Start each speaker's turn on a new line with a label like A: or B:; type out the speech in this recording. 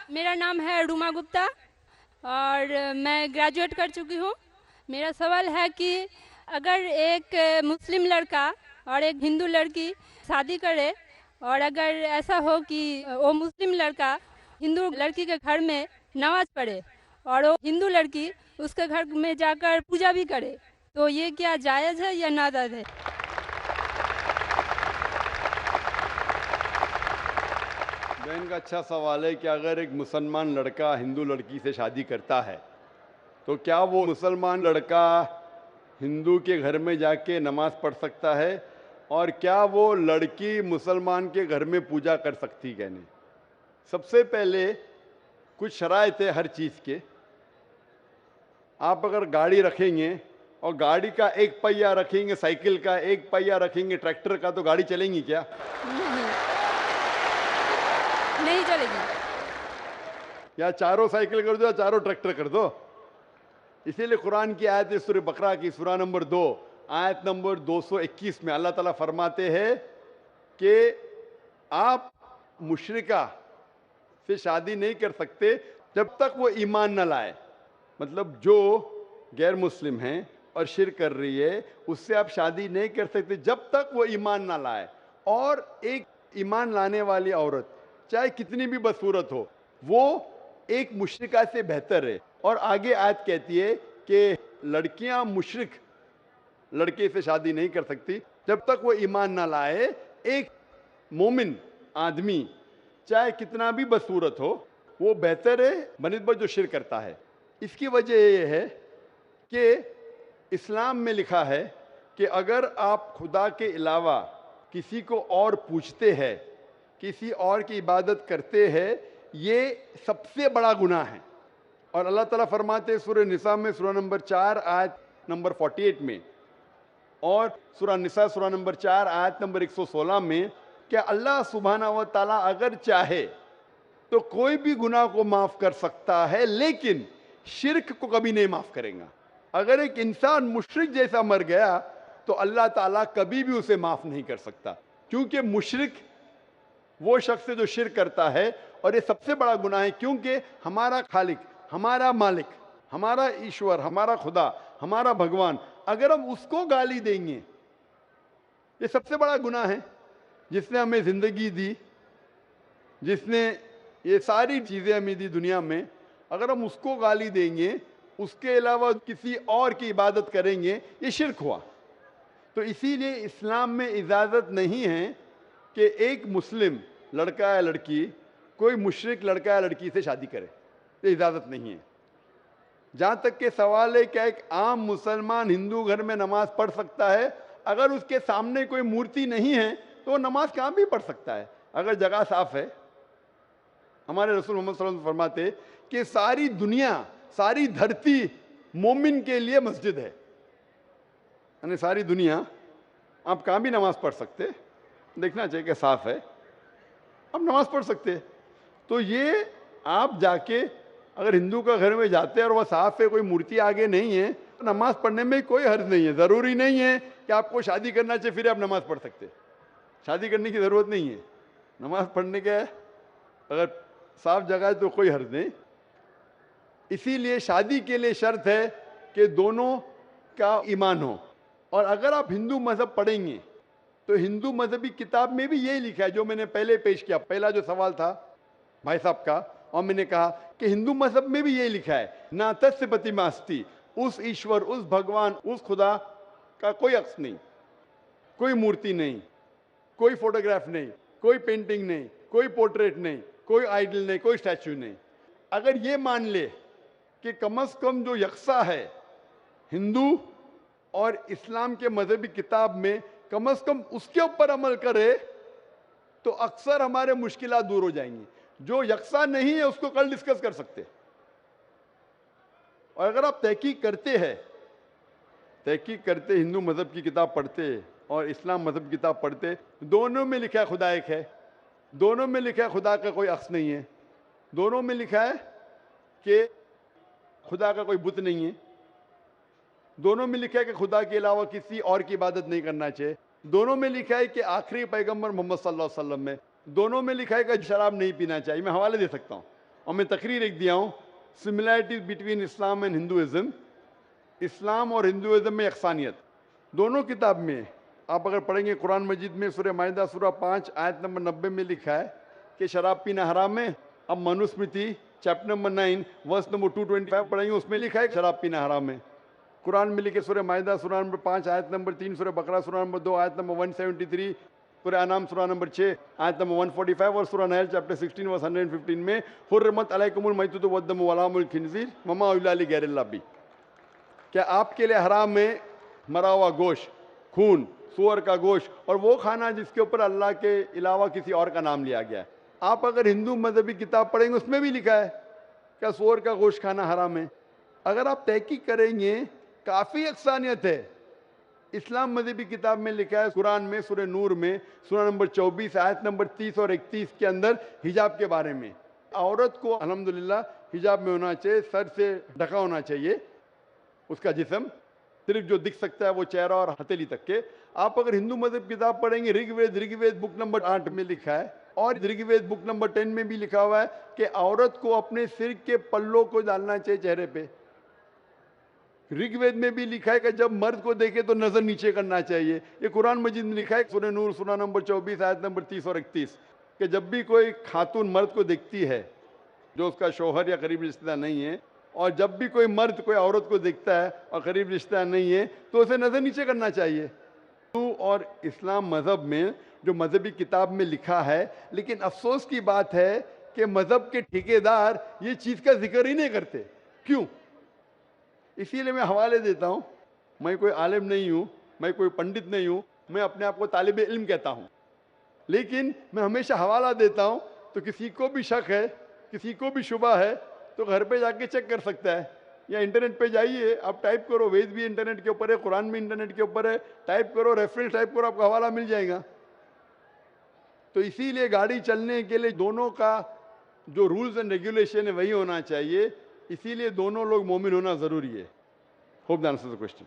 A: میرا نام ہے روما گپتا اور میں گریجویٹ کر چکی ہوں. میرا سوال ہے کہ اگر ایک مسلم لڑکا اور ایک ہندو لڑکی شادی کرے اور اگر ایسا ہو کہ وہ مسلم لڑکا ہندو لڑکی کے گھر میں نماز پڑھے اور وہ ہندو لڑکی اس کے گھر میں جا کر پوجا بھی کرے, تو یہ کیا جائز ہے یا ناجائز ہے؟
B: بہن کا اچھا سوال ہے کہ اگر ایک مسلمان لڑکا ہندو لڑکی سے شادی کرتا ہے تو کیا وہ مسلمان لڑکا ہندو کے گھر میں جا کے نماز پڑھ سکتا ہے, اور کیا وہ لڑکی مسلمان کے گھر میں پوجا کر سکتی کہ نہیں؟ سب سے پہلے کچھ شرائط ہے ہر چیز کے. آپ اگر گاڑی رکھیں گے اور گاڑی کا ایک پہیہ رکھیں گے, سائیکل کا ایک پہیہ رکھیں گے, ٹریکٹر کا, تو گاڑی چلیں گی کیا؟
A: نہیں چلے گی.
B: یا چاروں سائیکل کر دو یا چاروں ٹریکٹر کر دو. اسی لیے قرآن کی آیت ہے سورہ بقرہ کی سورہ نمبر 2 آیت نمبر 221 میں اللہ تعالیٰ فرماتے ہیں کہ آپ مشرکہ سے شادی نہیں کر سکتے جب تک وہ ایمان نہ لائے. مطلب جو غیر مسلم ہیں اور شرک کر رہی ہے اس سے آپ شادی نہیں کر سکتے جب تک وہ ایمان نہ لائے. اور ایک ایمان لانے والی عورت چاہے کتنی بھی بدصورت ہو وہ ایک مشرکہ سے بہتر ہے. اور آگے آیت کہتی ہے کہ لڑکیاں مشرک لڑکے سے شادی نہیں کر سکتی جب تک وہ ایمان نہ لائے. ایک مومن آدمی چاہے کتنا بھی بدصورت ہو وہ بہتر ہے بنسبت جو شرک کرتا ہے. اس کی وجہ یہ ہے کہ اسلام میں لکھا ہے کہ اگر آپ خدا کے علاوہ کسی کو اور پوچھتے ہیں, کسی اور کی عبادت کرتے ہیں, یہ سب سے بڑا گناہ ہے. اور اللہ تعالیٰ فرماتے ہیں سورہ نساء میں سورہ نمبر 4 آیت نمبر 48 میں اور سورہ نساء سورہ نمبر 4 آیت نمبر 116 میں کہ اللہ سبحانہ و تعالیٰ اگر چاہے تو کوئی بھی گناہ کو معاف کر سکتا ہے لیکن شرک کو کبھی نہیں معاف کرے گا. اگر ایک انسان مشرک جیسا مر گیا تو اللہ تعالیٰ کبھی بھی اسے معاف نہیں کر سکتا, کیونکہ مشرک وہ شخص ہے جو شرک کرتا ہے. اور یہ سب سے بڑا گناہ ہے کیونکہ ہمارا خالق, ہمارا مالک, ہمارا ایشور, ہمارا خدا, ہمارا بھگوان, اگر ہم اس کو گالی دیں گے, یہ سب سے بڑا گناہ ہے. جس نے ہمیں زندگی دی, جس نے یہ ساری چیزیں ہمیں دی دنیا میں, اگر ہم اس کو گالی دیں گے, اس کے علاوہ کسی اور کی عبادت کریں گے, یہ شرک ہوا. تو اسی لیے اسلام میں اجازت نہیں ہے کہ ایک مسلم لڑکا یا لڑکی کوئی مشرک لڑکا یا لڑکی سے شادی کرے, یہ اجازت نہیں ہے. جہاں تک کہ سوال ہے کہ ایک عام مسلمان ہندو گھر میں نماز پڑھ سکتا ہے, اگر اس کے سامنے کوئی مورتی نہیں ہے تو وہ نماز کہاں بھی پڑھ سکتا ہے اگر جگہ صاف ہے. ہمارے رسول محمد صلی اللہ علیہ وسلم فرماتے کہ ساری دنیا, ساری دھرتی مومن کے لیے مسجد ہے. یعنی ساری دنیا آپ کہاں بھی نماز پڑھ سکتے, دیکھنا چاہیے کہ صاف ہے, آپ نماز پڑھ سکتے. تو یہ آپ جا کے اگر ہندو کا گھر میں جاتے ہیں اور وہ صاف ہے, کوئی مورتی آگے نہیں ہے, تو نماز پڑھنے میں کوئی حرج نہیں ہے. ضروری نہیں ہے کہ آپ کو شادی کرنا چاہیے پھر آپ نماز پڑھ سکتے. شادی کرنے کی ضرورت نہیں ہے, نماز پڑھنے کا اگر صاف جگہ ہے تو کوئی حرج نہیں. اسی لیے شادی کے لیے شرط ہے کہ دونوں کا ایمان ہو. اور اگر آپ ہندو مذہب پڑھیں گے تو ہندو مذہبی کتاب میں بھی یہی لکھا ہے جو میں نے پہلے پیش کیا, پہلا جو سوال تھا بھائی صاحب کا, اور میں نے کہا کہ ہندو مذہب میں بھی یہی لکھا ہے نا تس پتیماستی, اس ایشور, اس بھگوان, اس خدا کا کوئی عکس نہیں, کوئی مورتی نہیں, کوئی فوٹوگراف نہیں, کوئی پینٹنگ نہیں, کوئی پورٹریٹ نہیں, کوئی آئیڈل نہیں, کوئی اسٹیچو نہیں. اگر یہ مان لے کہ کم از کم جو یکساں ہے ہندو اور اسلام کے مذہبی کتاب میں, کم از کم اس کے اوپر عمل کرے تو اکثر ہمارے مشکلات دور ہو جائیں گی. جو یکساں نہیں ہے اس کو کل ڈسکس کر سکتے. اور اگر آپ تحقیق کرتے ہندو مذہب کی کتاب پڑھتے اور اسلام مذہب کی کتاب پڑھتے, دونوں میں لکھا ہے خدا ایک ہے, دونوں میں لکھا ہے خدا کا کوئی عکس نہیں ہے, دونوں میں لکھا ہے کہ خدا کا کوئی بت نہیں ہے, دونوں میں لکھا ہے کہ خدا کے علاوہ کسی اور کی عبادت نہیں کرنا چاہیے, دونوں میں لکھا ہے کہ آخری پیغمبر محمد صلی اللہ علیہ وسلم میں, دونوں میں لکھا ہے کہ شراب نہیں پینا چاہیے. میں حوالے دے سکتا ہوں. اور میں تقریر ایک دیا ہوں similarities between Islam and Hinduism. Islam اور ہندوازم میں یکسانیت دونوں کتاب میں. آپ اگر پڑھیں گے قرآن مجید میں سورہ مائدہ سورہ 5 آیت نمبر 90 میں لکھا ہے کہ شراب پینا حرام ہے. اب Manusmriti chapter number 9 verse number 225 پڑھیں گے, اس میں لکھا ہے کہ شراب پینا حرام ہے. قرآن میں لکھے سورہ مائدہ سورہ نمبر 5 آیت نمبر 3, سورہ بقرہ سورہ نمبر 2 آیت نمبر 173, سورہ انعام سورہ نمبر 6 آیت نمبر 145 اور سورہ نحل چیپٹر 16 ورس 115 میں حرمت علیکم المیتۃ والدم ولحم الخنزیر وما اہل لغیر اللہ بھی. کیا آپ کے لیے حرام ہے مرا ہوا گوشت, خون, سور کا گوشت اور وہ کھانا جس کے اوپر اللہ کے علاوہ کسی اور کا نام لیا گیا ہے. آپ اگر ہندو مذہبی کتاب پڑھیں گے اس میں بھی لکھا ہے کہ سور کا گوشت کھانا حرام ہے. اگر آپ تحقیق کریں گے کافی یکسانیت ہے. اسلام مذہبی کتاب میں لکھا ہے قرآن میں سورہ نور میں سورہ نمبر 24 آیت نمبر 30 اور 31 کے اندر حجاب کے بارے میں. عورت کو الحمدللہ حجاب میں ہونا چاہیے, سر سے ڈھکا ہونا چاہیے اس کا جسم, صرف جو دکھ سکتا ہے وہ چہرہ اور ہتھیلی تک کے. آپ اگر ہندو مذہب کتاب پڑھیں گے رگ وید بک نمبر 8 میں لکھا ہے اور رگ وید بک نمبر 10 میں بھی لکھا ہوا ہے کہ عورت کو اپنے سر کے پلوں کو ڈالنا چاہیے چہرے پہ. رگ وید میں بھی لکھا ہے کہ جب مرد کو دیکھے تو نظر نیچے کرنا چاہیے. یہ قرآن مجید میں لکھا ہے سورہ نور سورہ نمبر 24 آیت نمبر 30 اور 31 کہ جب بھی کوئی خاتون مرد کو دیکھتی ہے جو اس کا شوہر یا قریب رشتہ دار نہیں ہے, اور جب بھی کوئی مرد کوئی عورت کو دیکھتا ہے اور قریب رشتہ دار نہیں ہے تو اسے نظر نیچے کرنا چاہیے. اور اسلام مذہب میں جو مذہبی کتاب میں لکھا ہے, لیکن افسوس کی بات ہے کہ مذہب کے ٹھیکیدار یہ چیز کا ذکر ہی نہیں کرتے. کیوں؟ اسی لیے میں حوالے دیتا ہوں. میں کوئی عالم نہیں ہوں, میں کوئی پنڈت نہیں ہوں, میں اپنے آپ کو طالب علم کہتا ہوں, لیکن میں ہمیشہ حوالہ دیتا ہوں. تو کسی کو بھی شک ہے, کسی کو بھی شبہ ہے تو گھر پہ جا کے چیک کر سکتا ہے, یا انٹرنیٹ پہ جائیے, آپ ٹائپ کرو, وید بھی انٹرنیٹ کے اوپر ہے, قرآن بھی انٹرنیٹ کے اوپر ہے, ٹائپ کرو, ریفرنس ٹائپ کرو, آپ کو حوالہ مل جائے گا. تو اسی لیے گاڑی چلنے کے لیے دونوں کا جو رولز اینڈ ریگولیشن ہے وہی ہونا چاہیے. اسی لیے دونوں لوگ مومن ہونا ضروری ہے. Hope that answers the question.